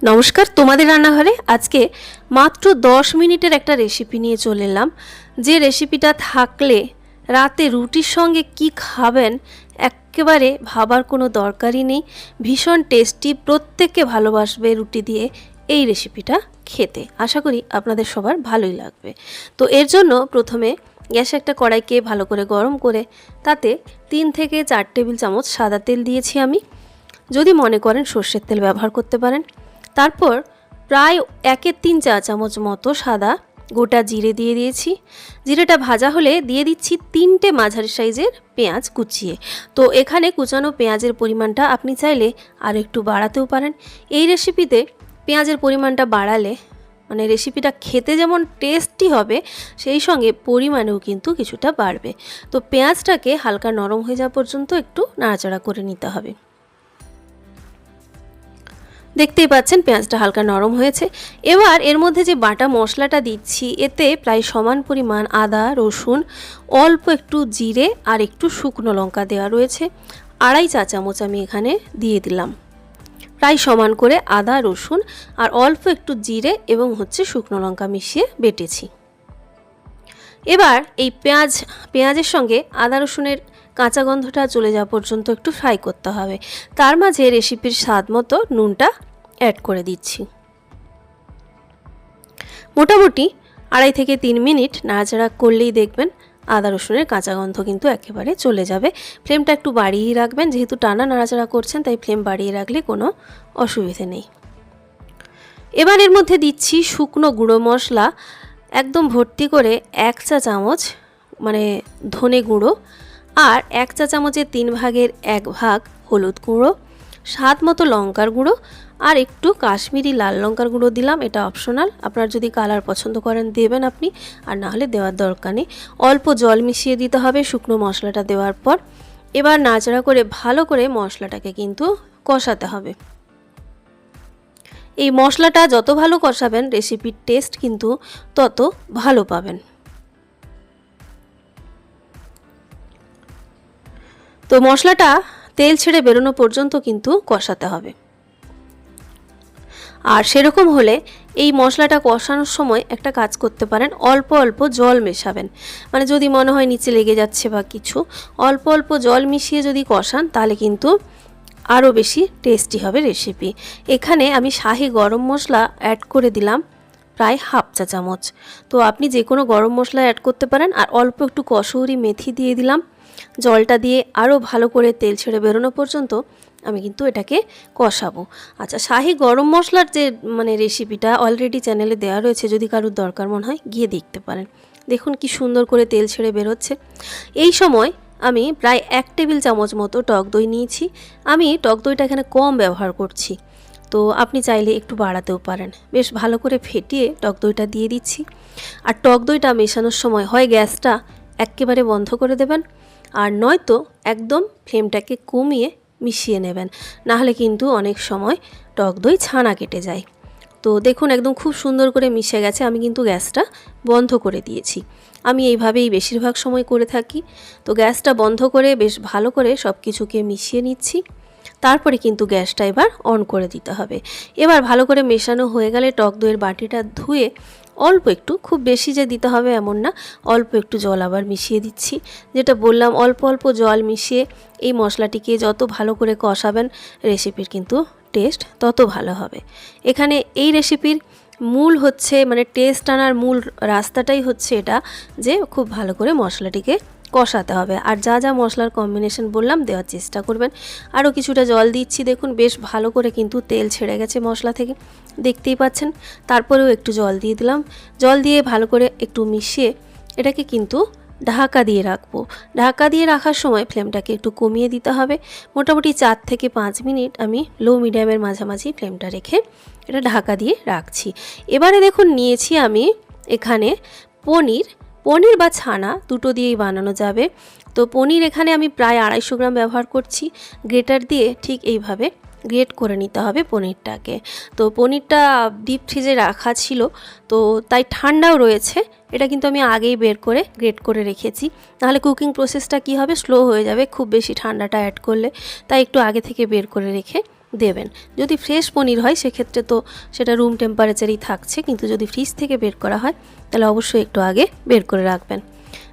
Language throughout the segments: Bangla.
নমস্কার, তোমাদের রান্নাঘরে আজকে মাত্র 10 মিনিটের একটা রেসিপি নিয়ে চলে এলাম। যে রেসিপিটা থাকলে রাতে রুটির সঙ্গে কি খাবেন একেবারে ভাবার কোনো দরকারই নেই। ভীষণ টেস্টি, প্রত্যেককে ভালোবাসবে রুটি দিয়ে এই রেসিপিটা খেতে। আশা করি আপনাদের সবার ভালোই লাগবে। তো এর জন্য প্রথমে গ্যাসে একটা কড়াইকে ভালো করে গরম করে তাতে 3 থেকে 4 টেবিল চামচ সাদা তেল দিয়েছি আমি। যদি মনে করেন সর্ষের তেল ব্যবহার করতে পারেন। তারপর প্রায় 1-3 চা চামচ মতো সাদা গোটা জিরে দিয়ে দিয়েছি। জিরেটা ভাজা হলে দিয়ে দিচ্ছি 3টে মাঝারি সাইজের পেঁয়াজ কুচিয়ে। তো এখানে কুচানো পেঁয়াজের পরিমাণটা আপনি চাইলে আর একটু বাড়াতেও পারেন। এই রেসিপিতে পেঁয়াজের পরিমাণটা বাড়ালে মানে রেসিপিটা খেতে যেমন টেস্টি হবে, সেই সঙ্গে পরিমাণেও কিন্তু কিছুটা বাড়বে। তো পেঁয়াজটাকে হালকা নরম হয়ে যাওয়া পর্যন্ত একটু নাড়াচাড়া করে নিতে হবে। দেখতেই পাচ্ছেন পেঁয়াজটা হালকা নরম হয়েছে। এবার এর মধ্যে যে বাটা মশলাটা দিচ্ছি, এতে প্রায় সমান পরিমাণ আদা, রসুন, অল্প একটু জিরে আর একটু শুকনো লঙ্কা দেওয়া রয়েছে। 2.5 চা চামচ আমি এখানে দিয়ে দিলাম। প্রায় সমান করে আদা, রসুন আর অল্প একটু জিরে এবং শুকনো লঙ্কা মিশিয়ে বেটেছি। এবার এই পেঁয়াজের সঙ্গে আদা রসুনের কাঁচা গন্ধটা চলে যাওয়া পর্যন্ত একটু ফ্রাই করতে হবে। তার মাঝে রেসিপির স্বাদ মতো নুনটা অ্যাড করে দিচ্ছি। মোটামুটি 2.5 থেকে 3 মিনিট নাড়াচাড়া করলেই দেখবেন আদা রসুনের কাঁচা গন্ধ কিন্তু একেবারে চলে যাবে। ফ্লেমটা একটু বাড়িয়েই রাখবেন, যেহেতু টানা নাড়াচাড়া করছেন তাই ফ্লেম বাড়িয়ে রাখলে কোনো অসুবিধে নেই। এবার এর মধ্যে দিচ্ছি শুকনো গুঁড়ো মশলা একদম ভর্তি করে 1 চা চামচ মানে ধনে গুঁড়ো, আর 1 চা চামচের 3 ভাগের 1 ভাগ হলুদ গুঁড়ো, স্বাদ মতো লঙ্কার গুঁড়ো আর একটু কাশ্মীরি লাল লঙ্কার গুঁড়ো দিলাম। এটা অপশনাল, আপনারা যদি কালার পছন্দ করেন দেবেন আপনি, আর না হলে দেওয়ার দরকার নেই। অল্প জল মিশিয়ে দিতে হবে শুকনো মশলাটা দেওয়ার পর। এবার নাড়াচাড়া করে ভালো করে মশলাটাকে কিন্তু কষাতে হবে। এই মশলাটা যত ভালো কষাবেন রেসিপির টেস্ট কিন্তু তত ভালো পাবেন। তো মশলাটা তেল ছেড়ে বেরোনো পর্যন্ত কিন্তু কষাতে হবে। আর সেরকম হলে এই মশলাটা কষানোর সময় একটা কাজ করতে পারেন, অল্প অল্প জল মেশাবেন। মানে যদি মনে হয় নিচে লেগে যাচ্ছে বা কিছু, অল্প অল্প জল মিশিয়ে যদি কষান তাহলে কিন্তু আরও বেশি টেস্টি হবে রেসিপি। এখানে আমি শাহি গরম মশলা অ্যাড করে দিলাম প্রায় 1/2 চা চামচ। তো আপনি যে কোনো গরম মশলা অ্যাড করতে পারেন। আর অল্প একটু কসুরি মেথি দিয়ে দিলাম। জলটা দিয়ে আরও ভালো করে তেল ছেড়ে বেরোনো পর্যন্ত আমি কিন্তু এটাকে কষাবো। আচ্ছা, শাহি গরম মশলার যে রেসিপিটা অলরেডি চ্যানেলে দেওয়া রয়েছে, যদি কারোর দরকার মনে হয় গিয়ে দেখতে পারেন। দেখুন কি সুন্দর করে তেল ছেড়ে বেরোচ্ছে। এই সময় আমি প্রায় 1 টেবিল চামচ মতো টক দই নিয়েছি। আমি টক দইটা এখানে কম ব্যবহার করছি, তো আপনি চাইলে একটু বাড়াতেও পারেন। বেশ ভালো করে ফেটিয়ে টক দইটা দিয়ে দিচ্ছি। আর টক দইটা মেশানোর সময় হয় গ্যাসটা একেবারে বন্ধ করে দেবেন, আর নয়তো একদম ফ্লেমটাকে কমিয়ে মিশিয়ে নেবেন, নাহলে কিন্তু অনেক সময় টক দই ছানা কেটে যায়। তো দেখুন একদম খুব সুন্দর করে মিশে গেছে। আমি কিন্তু গ্যাসটা বন্ধ করে দিয়েছি। আমি এইভাবেই বেশিরভাগ সময় করে থাকি। তো গ্যাসটা বন্ধ করে বেশ ভালো করে সব কিছুকে মিশিয়ে নিচ্ছি। তারপরে কিন্তু গ্যাসটা এবার অন করে দিতে হবে। এবার ভালো করে মেশানো হয়ে গেলে টক দইয়ের বাটিটা ধুয়ে অল্প একটু, খুব বেশি যে দিতে হবে এমন না, অল্প একটু জল আবার মিশিয়ে দিচ্ছি। যেটা বললাম, অল্প অল্প জল মিশিয়ে এই মশলাটিকে যত ভালো করে কষাবেন রেসিপির কিন্তু টেস্ট তত ভালো হবে। এখানে এই রেসিপির মূল টেস্ট আনার মূল রাস্তাটাই হচ্ছে এটা, যে খুব ভালো করে মশলাটিকে কষাতে হবে। আর যা যা মশলার কম্বিনেশন বললাম দেওয়ার চেষ্টা করবেন। আরও কিছুটা জল দিচ্ছি। দেখুন বেশ ভালো করে কিন্তু তেল ছেড়ে গেছে মশলা থেকে, দেখতেই পাচ্ছেন। তারপরেও একটু জল দিয়ে দিলাম। জল দিয়ে ভালো করে একটু মিশিয়ে এটাকে কিন্তু ঢাকা দিয়ে রাখবো। ঢাকা দিয়ে রাখার সময় ফ্লেমটাকে একটু কমিয়ে দিতে হবে। মোটামুটি 4 থেকে 5 মিনিট আমি লো মিডিয়ামের মাঝামাঝি ফ্লেমটা রেখে এটা ঢাকা দিয়ে রাখছি। এবারে দেখুন নিয়েছি আমি এখানে পনির বা ছানা দুটো দিয়েই বানানো যাবে। তো পনির এখানে আমি প্রায় 250 গ্রাম ব্যবহার করছি। গ্রেটার দিয়ে ঠিক এইভাবে গ্রেট করে নিতে হবে পনিরটাকে। তো পনিরটা ডিপ ফ্রিজে রাখা ছিল, তো তাই ঠান্ডাও রয়েছে। এটা কিন্তু আমি আগেই বের করে গ্রেট করে রেখেছি, নাহলে কুকিং প্রসেসটা কি হবে, স্লো হয়ে যাবে খুব বেশি ঠান্ডাটা অ্যাড করলে। তাই একটু আগে থেকে বের করে রেখে দেবেন। যদি ফ্রেশ পনির হয় সেক্ষেত্রে তো সেটা রুম টেম্পারেচারেই থাকছে, কিন্তু যদি ফ্রিজ থেকে বের করা হয় তাহলে অবশ্যই একটু আগে বের করে রাখবেন।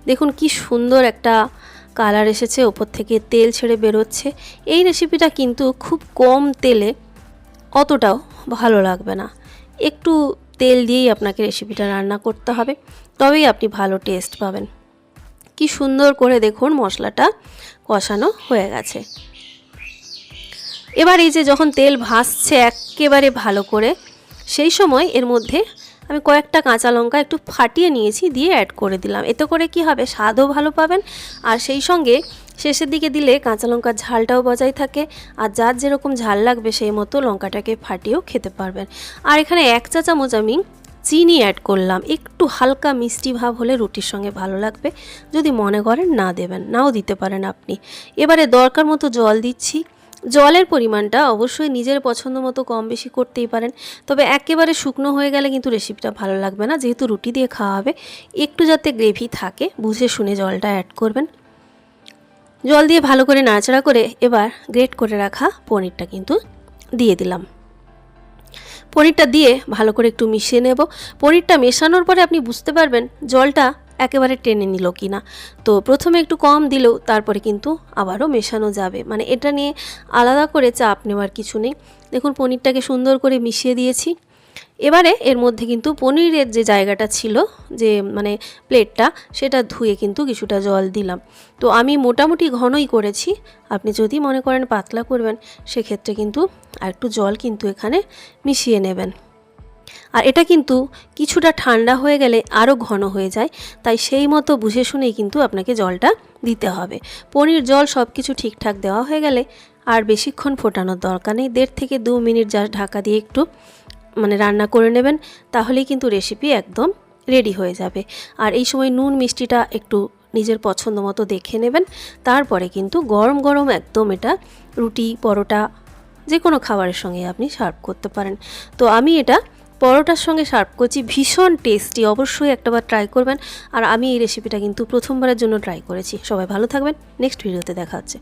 দেখুন কি সুন্দর একটা কালার এসেছে, ওপর থেকে তেল ছেড়ে বেরোচ্ছে। এই রেসিপিটা কিন্তু খুব কম তেলে অতটাও ভালো লাগবে না, একটু তেল দিয়েই আপনাকে রেসিপিটা রান্না করতে হবে, তবেই আপনি ভালো টেস্ট পাবেন। কি সুন্দর করে দেখুন মশলাটা কষানো হয়ে গেছে। এবার এই যে যখন তেল ভাসছে একেবারে ভালো করে, সেই সময় এর মধ্যে আমি কয়েকটা কাঁচা লঙ্কা একটু ফাটিয়ে নিয়েছি, দিয়ে অ্যাড করে দিলাম। এতে করে কি হবে, স্বাদও ভালো পাবেন, আর সেই সঙ্গে শেষের দিকে দিলে কাঁচা লঙ্কার ঝালটাও বজায় থাকে, আর যার যেরকম ঝাল লাগবে সেই মতো লঙ্কাটাকে ফাটিয়েও খেতে পারবেন। আর এখানে 1 চা চামচ আমি চিনি অ্যাড করলাম, একটু হালকা মিষ্টি ভাব হলে রুটির সঙ্গে ভালো লাগবে। যদি মনে করেন না দেবেন, নাও দিতে পারেন আপনি। এবারে দরকার মতো জল দিচ্ছি। জলের পরিমাণটা অবশ্যই নিজের পছন্দ মতো কম বেশি করতেই পারেন, তবে একেবারে শুকনো হয়ে গেলে কিন্তু রেসিপিটা ভালো লাগবে না, যেহেতু রুটি দিয়ে খাওয়া হবে। একটু যাতে গ্রেভি থাকে বুঝে শুনে জলটা অ্যাড করবেন। জল দিয়ে ভালো করে নাড়াচাড়া করে এবার গ্রেট করে রাখা পনিরটা কিন্তু দিয়ে দিলাম। পনিরটা দিয়ে ভালো করে একটু মিশিয়ে নেব। পনিরটা মেশানোর পরে আপনি বুঝতে পারবেন জলটা একেবারে টেনে নিল কি না। তো প্রথমে একটু কম দিলেও তারপরে কিন্তু আবারও মেশানো যাবে, মানে এটা নিয়ে আলাদা করে চাপ নেওয়ার কিছু নেই। দেখুন পনিরটাকে সুন্দর করে মিশিয়ে দিয়েছি। এবারে এর মধ্যে কিন্তু পনিরের যে জায়গাটা ছিল, যে মানে প্লেটটা, সেটা ধুয়ে কিন্তু কিছুটা জল দিলাম। তো আমি মোটামুটি ঘনই করেছি, আপনি যদি মনে করেন পাতলা করবেন সেক্ষেত্রে কিন্তু আর একটু জল কিন্তু এখানে মিশিয়ে নেবেন। আর এটা কিন্তু কিছুটা ঠান্ডা হয়ে গেলে আরও ঘন হয়ে যায়, তাই সেই মতো বুঝে শুনেই কিন্তু আপনাকে জলটা দিতে হবে। পনির জল সব কিছু ঠিকঠাক দেওয়া হয়ে গেলে আর বেশিক্ষণ ফোটানোর দরকার নেই, 1.5 থেকে 2 মিনিট জাস্ট ঢাকা দিয়ে একটু রান্না করে নেবেন, তাহলেই কিন্তু রেসিপি একদম রেডি হয়ে যাবে। আর এই সময় নুন মিষ্টিটা একটু নিজের পছন্দ মতো দেখে নেবেন। তারপরে কিন্তু গরম গরম একদম এটা রুটি, পরোটা, যে কোনো খাবারের সঙ্গে আপনি সার্ভ করতে পারেন। তো আমি এটা পরোটার সঙ্গে সার্ভ করছি, ভীষণ টেস্টি, অবশ্যই একটাবার ট্রাই করবেন। আর আমি এই রেসিপিটা কিন্তু প্রথমবারের জন্য ট্রাই করেছি। সবাই ভালো থাকবেন, নেক্সট ভিডিওতে দেখা হচ্ছে।